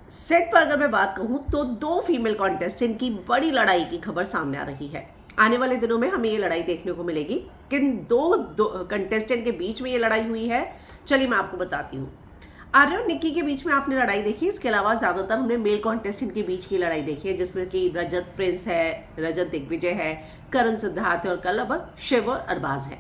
Set पर अगर मैं बात कहूँ तो दो फीमेल कॉन्टेस्टेंट की बड़ी लड़ाई की खबर सामने आ रही है। आने वाले दिनों में हमें ये लड़ाई देखने को मिलेगी। किन दो कंटेस्टेंट के बीच में ये लड़ाई हुई है, चलिए मैं आपको बताती हूँ। आर्य और निक्की के बीच में आपने लड़ाई देखी, इसके अलावा ज़्यादातर हमने मेल कॉन्टेस्टेंट के बीच की लड़ाई देखी है, जिसमें कि रजत प्रिंस है, रजत दिग्विजय है, करण सिद्धार्थ है और कल अब शिव और अरबाज है।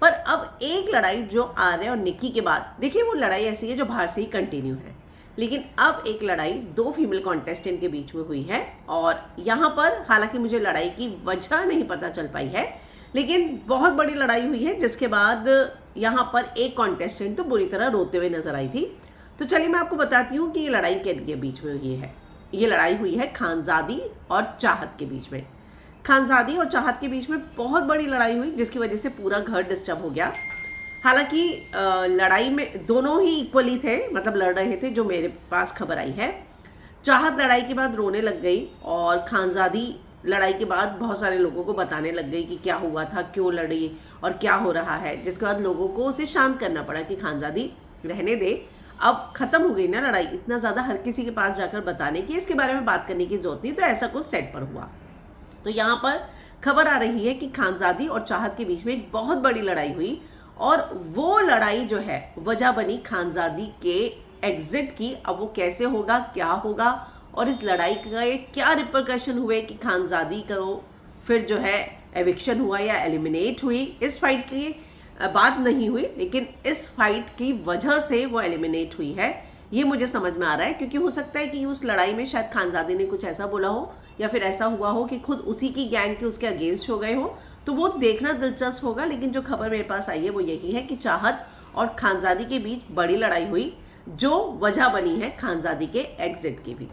पर अब एक लड़ाई जो आर्य और निक्की के बाद, देखिए वो लड़ाई ऐसी है जो बाहर से ही कंटिन्यू है, लेकिन अब एक लड़ाई दो फीमेल कॉन्टेस्टेंट के बीच में हुई है। और यहाँ पर हालांकि मुझे लड़ाई की वजह नहीं पता चल पाई है, लेकिन बहुत बड़ी लड़ाई हुई है, जिसके बाद यहाँ पर एक कॉन्टेस्टेंट तो बुरी तरह रोते हुए नजर आई थी। तो चलिए मैं आपको बताती हूँ कि ये लड़ाई के बीच में हुई है। ये लड़ाई हुई है खानजादी और चाहत के बीच में। खानजादी और चाहत के बीच में बहुत बड़ी लड़ाई हुई, जिसकी वजह से पूरा घर डिस्टर्ब हो गया। हालांकि लड़ाई में दोनों ही इक्वली थे, मतलब लड़ रहे थे, जो मेरे पास खबर आई है। चाहत लड़ाई के बाद रोने लग गई और खानजादी लड़ाई के बाद बहुत सारे लोगों को बताने लग गई कि क्या हुआ था, क्यों लड़ी और क्या हो रहा है, जिसके बाद लोगों को उसे शांत करना पड़ा कि खानजादी रहने दे, अब खत्म हो गई ना लड़ाई, इतना ज़्यादा हर किसी के पास जाकर बताने की, इसके बारे में बात करने की जरूरत नहीं। तो ऐसा कुछ सेट पर हुआ। तो यहाँ पर खबर आ रही है कि खानजादी और चाहत के बीच में एक बहुत बड़ी लड़ाई हुई और वो लड़ाई जो है वजह बनी खानजादी के एग्जिट की। अब वो कैसे होगा, क्या होगा और इस लड़ाई के क्या रिपरकशन हुए कि खानजादी को फिर जो है एविक्शन हुआ या एलिमिनेट हुई, इस फाइट की बात नहीं हुई, लेकिन इस फाइट की वजह से वो एलिमिनेट हुई है, ये मुझे समझ में आ रहा है। क्योंकि हो सकता है कि उस लड़ाई में शायद खानजादी ने कुछ ऐसा बोला हो या फिर ऐसा हुआ हो कि खुद उसी की गैंग के उसके अगेंस्ट हो गए हो, तो वो देखना दिलचस्प होगा। लेकिन जो खबर मेरे पास आई है वो यही है कि चाहत और खानजादी के बीच बड़ी लड़ाई हुई, जो वजह बनी है खानजादी के एग्जिट की भी।